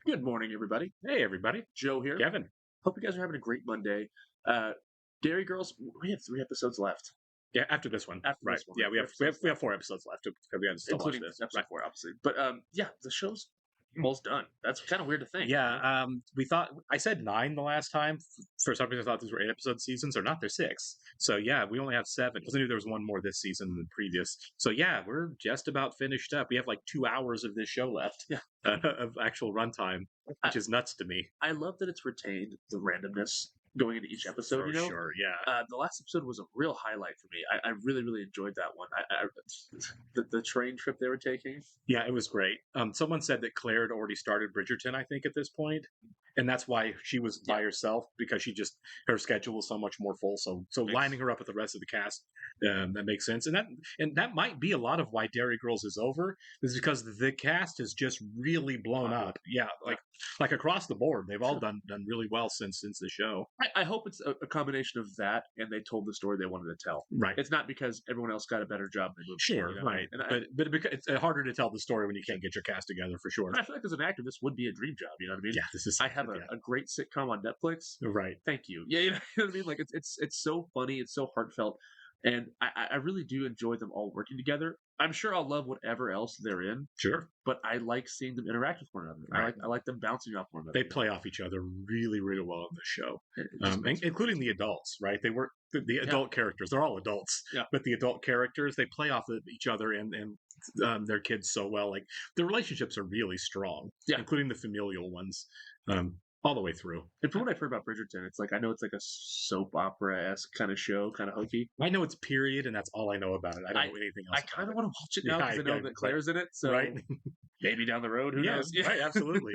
Good morning, everybody. Hey, everybody. Joe here. Kevin. Hope you guys are having a great Monday. Uh, Dairy Girls, we have 3 episodes left. Yeah, after this one. After Right. this one, Yeah, we have three episodes we have left, 4 episodes left because we have to still watch including this. episode Right. 4, obviously. But yeah, the show's almost done. That's kind of weird to think. Yeah, we thought I said 9 the last time. For some reason, I thought these were 8 episode seasons. They're not. They're 6. So yeah, we only have 7. Because I knew there was one more this season than the previous. So yeah, we're just about finished up. We have like 2 hours of this show left. Yeah. Of actual runtime, which is nuts to me. I love that it's retained the randomness going into each episode. For you know, sure. Yeah. the last episode was a real highlight for me. I really, really enjoyed that one. The train trip they were taking. Yeah, it was great. Someone said that Claire had already started Bridgerton, I think, at this point, and that's why she was by herself because her schedule was so much more full. So lining her up with the rest of the cast, that makes sense, and that might be a lot of why Derry Girls is over is because the cast is just really blown up. Yeah, like across the board, they've all done really well since the show. I hope it's a combination of that and they told the story they wanted to tell. Right. It's not because everyone else got a better job than moved. Sure, You know? right. And But it's harder to tell the story when you can't get your cast together, for sure. I feel like as an actor, this would be a dream job. You know what I mean? Yeah, this is. I have a great sitcom on Netflix. Right. Thank you. Yeah, you know what I mean? Like it's so funny, it's so heartfelt, and I really do enjoy them all working together. I'm sure I'll love whatever else they're in, Sure. but I like seeing them interact with one another. Right. I like them bouncing off one another. They play off each other really, really well in the show, It just including the adults. Right? They work the adult characters. They're all adults, Yeah. but the adult characters they play off of each other and their kids so well. Like the relationships are really strong, Yeah. including the familial ones, all the way through. And from what I've heard about Bridgerton, it's like I know it's like a soap opera-esque kind of show, kind of hokey. I know it's period, and that's all I know about it. I don't know anything else. I kind of want to watch it now because I know that Claire's in it. So Right. maybe down the road, who knows? Right, absolutely.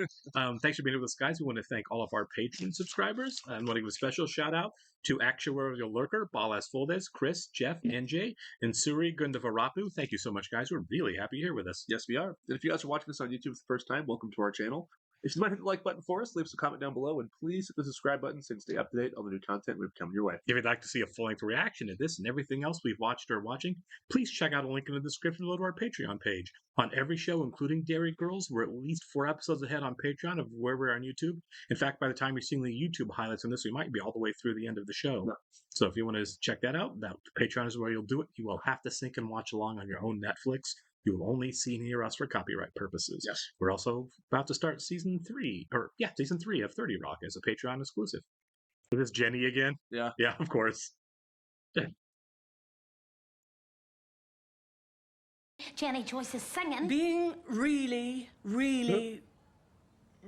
Thanks for being with us, guys. We want to thank all of our Patreon subscribers. And want to give a special shout out to Actuarial Lurker, Balas Foldes, Chris, Jeff, NJ, and Suri Gundavarapu. Thank you so much, guys. We're really happy you're here with us. Yes, we are. And if you guys are watching this on YouTube for the first time, welcome to our channel. If you might hit the like button for us, leave us a comment down below, and please hit the subscribe button so you can stay up to date on the new content we've come your way. If you'd like to see a full-length reaction to this and everything else we've watched or watching, please check out a link in the description below to our Patreon page. On every show, including Dairy Girls, we're at least 4 episodes ahead on Patreon of where we're on YouTube. In fact, by the time you're seeing the YouTube highlights on this, we might be all the way through the end of the show. No. So if you want to check that out, Patreon is where you'll do it. You will have to sync and watch along on your own Netflix. You will only see and hear us for copyright purposes. Yes. We're also about to start season 3 of 30 Rock as a Patreon exclusive. Is this Jenny again? Yeah. Yeah, of course. Jenny Joyce is singing. Being really, really,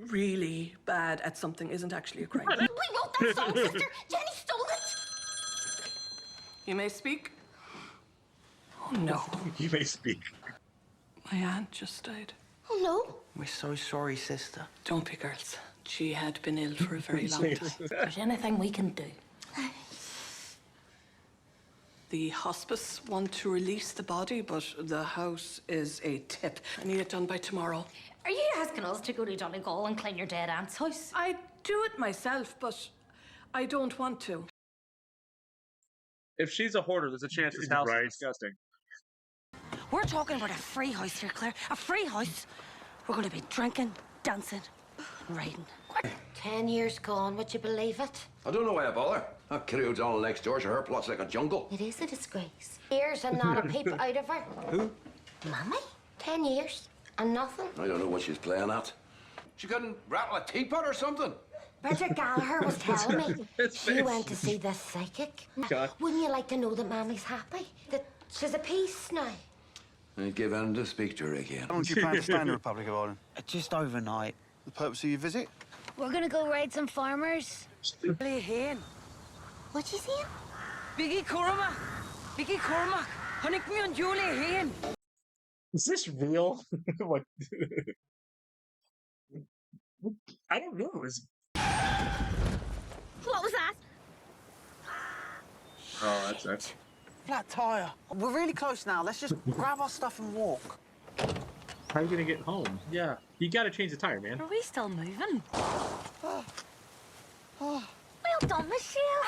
really bad at something isn't actually a crime. We wrote that song, sister. Jenny stole it. You may speak. Oh, no. You may speak. My aunt just died. Oh, no. We're so sorry, sister. Don't be, girls. She had been ill for a very long time. If there's anything we can do. The hospice want to release the body, but the house is a tip. I need it done by tomorrow. Are you asking us to go to Donegal and clean your dead aunt's house? I do it myself, but I don't want to. If she's a hoarder, there's a chance this house Right. is disgusting. We're talking about a free house here, Claire. A free house. We're going to be drinking, dancing, and riding. 10 years gone, would you believe it? I don't know why I bother. That crowd's all next door, so her plot's like a jungle. It is a disgrace. Years and not a peep out of her. Who? Mammy? 10 years and nothing. I don't know what she's playing at. She couldn't rattle a teapot or something. Bridget Gallagher was telling me It's she face. went to see this psychic. God. Wouldn't you like to know that Mammy's happy? That she's at peace now? I'd give in to speak to her again. How long do you plan to stay in the Republic of Ireland? Just overnight. The purpose of your visit? We're gonna go ride some farmers. Play hen. What'd you say? Biggie Cormac. Biggie Cormac. Honey, me on Julie hen. Is this real? What? I don't know. What was that? Oh, that's Flat tire. We're really close now. Let's just grab our stuff and walk. How are you gonna get home? yeah. You gotta change the tire, man. Are we still moving? Well done, Michelle.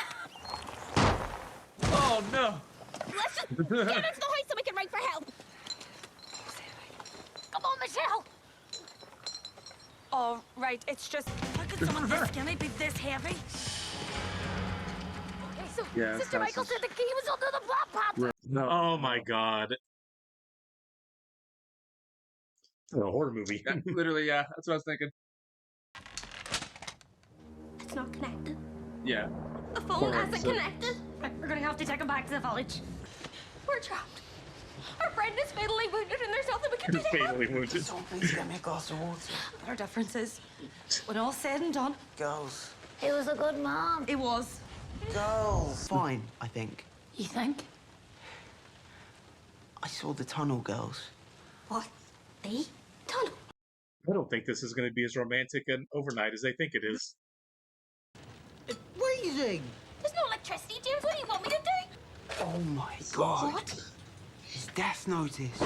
Oh no. Let's just get into the house so we can ring for help. Come on, Michelle. Oh, right, it's just... How could someone this skinny be this heavy? Okay, so Yeah, Sister that's- Michael said the key was under the black pot. No. Oh my god. A horror movie. Yeah, literally, yeah. That's what I was thinking. It's not connected. Yeah. The phone Poor hasn't episode. connected. Right, we're gonna have to take him back to the village. We're trapped. Our friend is fatally wounded and there's nothing we can do to help. Fatally wounded. Someone please get me a glass of water. Our difference is, when all said and done, Girls. He was a good mom. it was. Girls. Fine, I think. You think? I saw the tunnel, girls. What? The tunnel? I don't think this is going to be as romantic and overnight as they think it is. Freezing. There's no electricity, James. What do you want me to do? Oh my god. What? His death notice.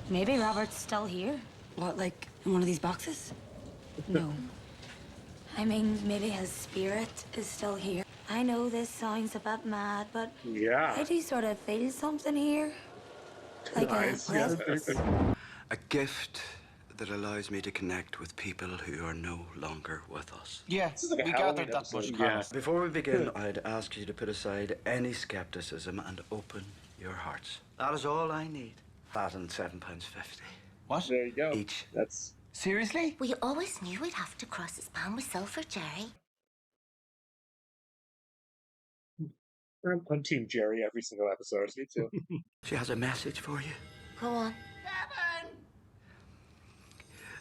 Maybe Robert's still here. What, like in one of these boxes? No. I mean, maybe his spirit is still here. I know this sounds a bit mad, but Yeah. I do sort of feel something here. Like Nice, a yes. presence. A gift that allows me to connect with people who are no longer with us. Yeah, is like a we Halloween gathered that much, episode. Carlos. Before we begin, I'd ask you to put aside any skepticism and open your hearts. That is all I need. That and £7.50 What? There you go. each. That's Seriously? We always knew we'd have to cross this pan with sulfur, Jerry. I'm Team Jerry every single episode. Me too. She has a message for you. Go on.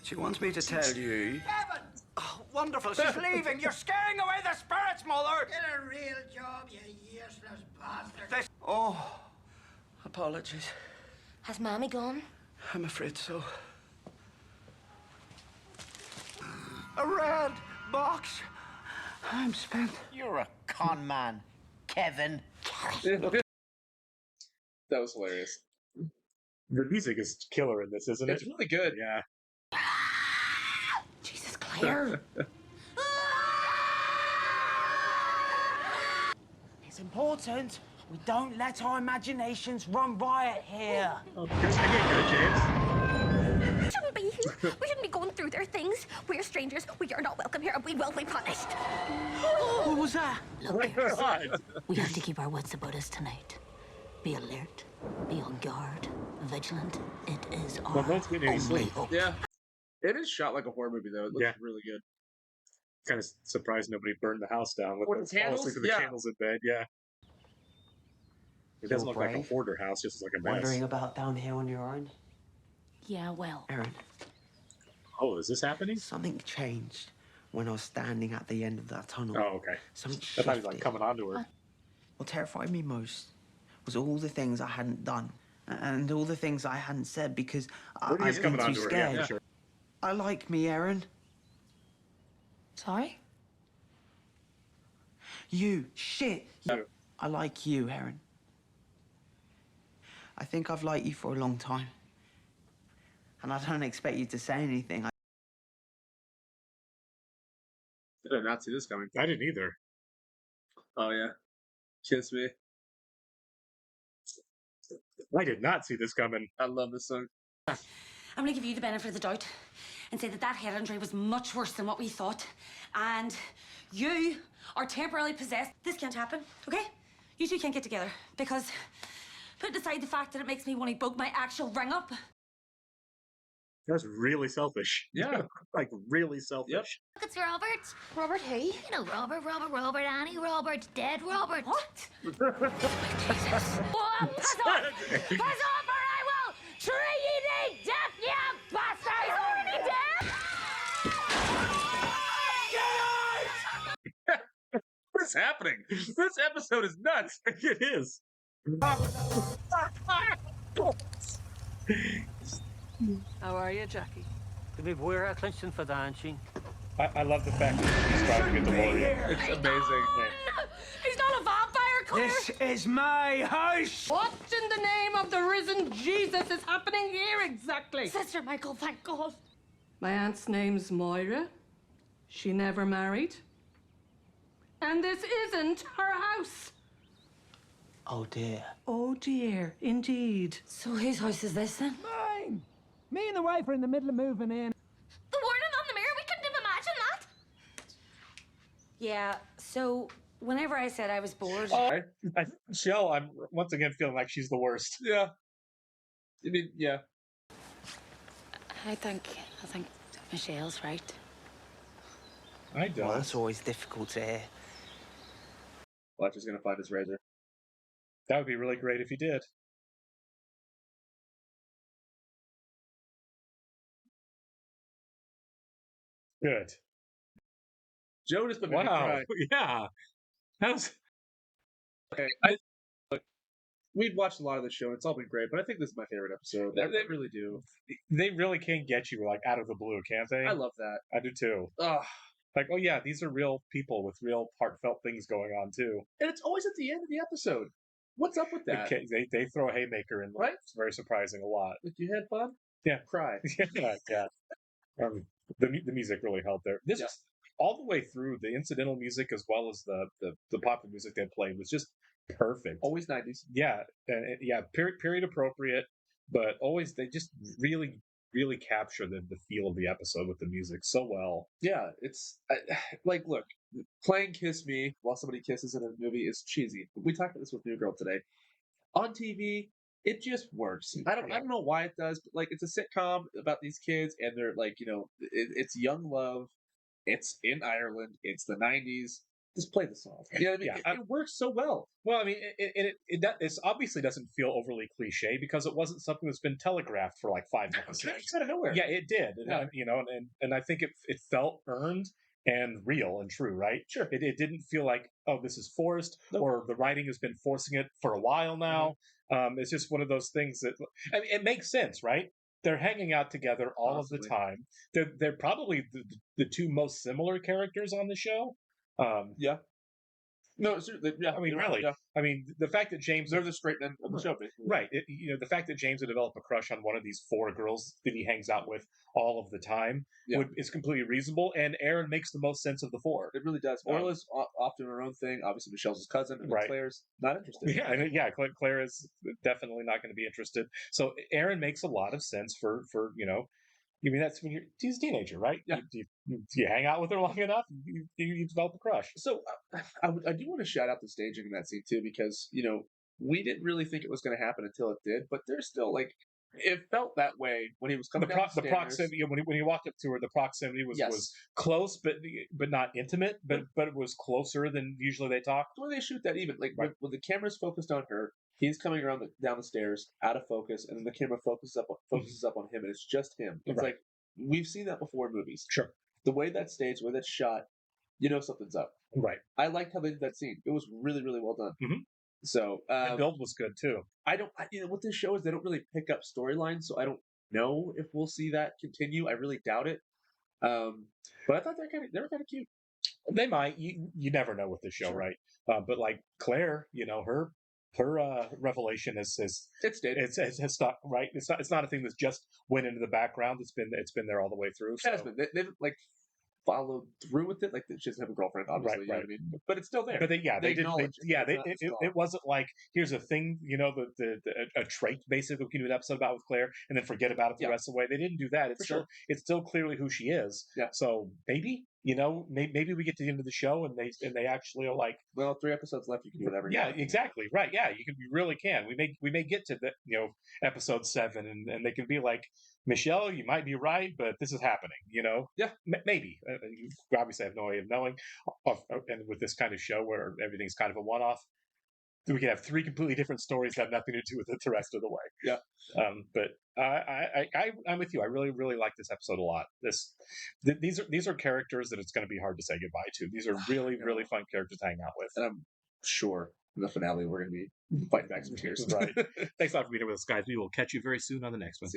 She wants me to tell you. Oh, wonderful. She's leaving. You're scaring away the spirits, Mother. Get a real job, you useless bastard. Oh, apologies. Has Mommy gone? I'm afraid so. A red box. I'm spent. You're a con man, Kevin. that was hilarious. The music is killer in this, isn't it? It's really good. Yeah. Jesus, Claire. It's important we don't let our imaginations run riot here. Oh, good. Good, James. We shouldn't be here. We shouldn't be going through their things. We're strangers. We are not welcome here and we will be punished. What was that? Oh my god. We have to keep our wits about us tonight. Be alert, be on guard, vigilant. It is our Well, don't get any only sleep. hope. Yeah. It is shot like a horror movie, though. It looks Yeah. really good. Kind of surprised nobody burned the house down with With the candles? with the Yeah. candles in bed. Yeah. It doesn't You're look like a brave. hoarder house, just like a mess. Wandering about down here on your own? Yeah, well, Aaron, Oh, is this happening? something changed when I was standing at the end of that tunnel. Oh, okay. Something I thought shifted. he was like coming onto her. What terrified me most was all the things I hadn't done and all the things I hadn't said because When he I'd is been coming too onto her, scared. yeah, for sure. I like me, Aaron. sorry? You. Shit. You. I like you, Aaron. I think I've liked you for a long time. And I don't expect you to say anything. I did not see this coming. I didn't either. Oh, yeah. Kiss Me. I did not see this coming. I love this song. I'm going to give you the benefit of the doubt and say that that head injury was much worse than what we thought. And you are temporarily possessed. This can't happen, okay? You two can't get together because, putting aside the fact that it makes me want to book my actual ring up, That's really selfish. Yeah. Like, really selfish. Look, it's Robert. Robert, hey. You know Robert, Annie Robert, dead Robert. What? Whoa, pass on! Pass on, or I will tree ye to death, you bastards! He's already dead! What's happening? This episode is nuts. It is. How are you, Jackie? I love the fact that he's trying to get the warrior. It's amazing. He's not a vampire, Claire! This is my house. What in the name of the risen Jesus is happening here exactly? Sister Michael, thank God. My aunt's name's Moira. She never married. And this isn't her house. Oh, dear. Oh dear, indeed. So whose house is this then? Mine. Me and the wife are in the middle of moving in. The warning on the mirror, we couldn't have imagined that. Yeah, so whenever I said I was bored... Michelle, I'm once again feeling like she's the worst. Yeah. I mean, yeah. I think Michelle's right. I don't. Well, that's always difficult to hear. Fletcher's gonna find his razor. That would be really great if he did. Good. Joe just put me Wow. cry. Yeah. How's... Okay. Look, we've watched a lot of the show, and it's all been great, but I think this is my favorite episode. They really do. They really can get you, like, out of the blue, can't they? I love that. I do, too. Ugh. Like, oh, yeah, these are real people with real heartfelt things going on, too. And it's always at the end of the episode. What's up with that? Okay, they throw a haymaker in, right? It's very surprising a lot. If you had fun, yeah, cry. yeah. The music really helped there. This is all the way through. The incidental music as well as the popular music they played was just perfect. Always 90s. Yeah, yeah. Period appropriate, but always they just really capture the feel of the episode with the music so well. Yeah, it's like, look, playing "Kiss Me" while somebody kisses in a movie is cheesy. We talked about this with New Girl today. On TV, it just works. I don't know why it does, but like, it's a sitcom about these kids, and they're like, it's young love. It's in Ireland. It's the 90s. Just play the song. You know what I mean? It works so well. Well, I mean, it obviously doesn't feel overly cliche because it wasn't something that's been telegraphed for like 5 minutes. It came out of nowhere. Yeah, it did. And I think it felt earned and real and true, right? Sure. It didn't feel like, oh, this is forced, or the writing has been forcing it for a while now. It's just one of those things that, I mean, it makes sense, right? They're hanging out together all of the time. They're probably the two most similar characters on the show. Yeah. No, yeah. I mean, really. Yeah. I mean, the fact that James... They're the straight men of the show, basically. Right. The fact that James would develop a crush on one of these 4 girls that he hangs out with all of the time is completely reasonable, and Aaron makes the most sense of the 4. It really does. Orla's off doing her own thing. Obviously, Michelle's his cousin, and Claire's not interested. Yeah, Claire is definitely not going to be interested. So Aaron makes a lot of sense for I mean, that's when he's a teenager, right? Yeah. You hang out with her long enough, you develop a crush. So I do want to shout out the staging in that scene, too, because, we didn't really think it was going to happen until it did, but there's still, like, it felt that way when he was coming down the stairs. The proximity, when he walked up to her, the proximity was close, but not intimate, but it was closer than usually they talk. When they shoot that, even, like, when the camera's focused on her, he's coming around down the stairs, out of focus, and then the camera focuses up on him, and it's just him. It's like, we've seen that before in movies. Sure. The way that's staged, the way that's shot, something's up. Right. I liked how they did that scene. It was really, really well done. Mm-hmm. So the build was good too. What this show is, they don't really pick up storylines, so I don't know if we'll see that continue. I really doubt it. But I thought they were kind of cute. They might. You never know with this show, right? But like Claire, her revelation has stuck, right? It's not a thing that's just went into the background. It's been there all the way through. So. It has been. They've like followed through with it. Like, she doesn't have a girlfriend, obviously. Right. You know what I mean? But it's still there. But it wasn't like, here's a thing, a trait basically we can do an episode about with Claire and then forget about it the rest of the way. They didn't do that. It's still clearly who she is. Yeah. So maybe maybe we get to the end of the show and they actually are like, well, 3 episodes left, you can do whatever. Yeah, exactly. Right. Yeah, you really can. We may get to the episode 7 and they can be like, Michelle, you might be right, but this is happening. Yeah, maybe. You obviously have no way of knowing. And with this kind of show where everything's kind of a one-off, we can have 3 completely different stories that have nothing to do with it the rest of the way. Yeah. But I'm with you. I really, really like this episode a lot. These are characters that it's going to be hard to say goodbye to. These are really, really fun characters to hang out with. And I'm sure in the finale we're going to be fighting back some tears. Right. Thanks a lot for being here with us, guys. We will catch you very soon on the next one.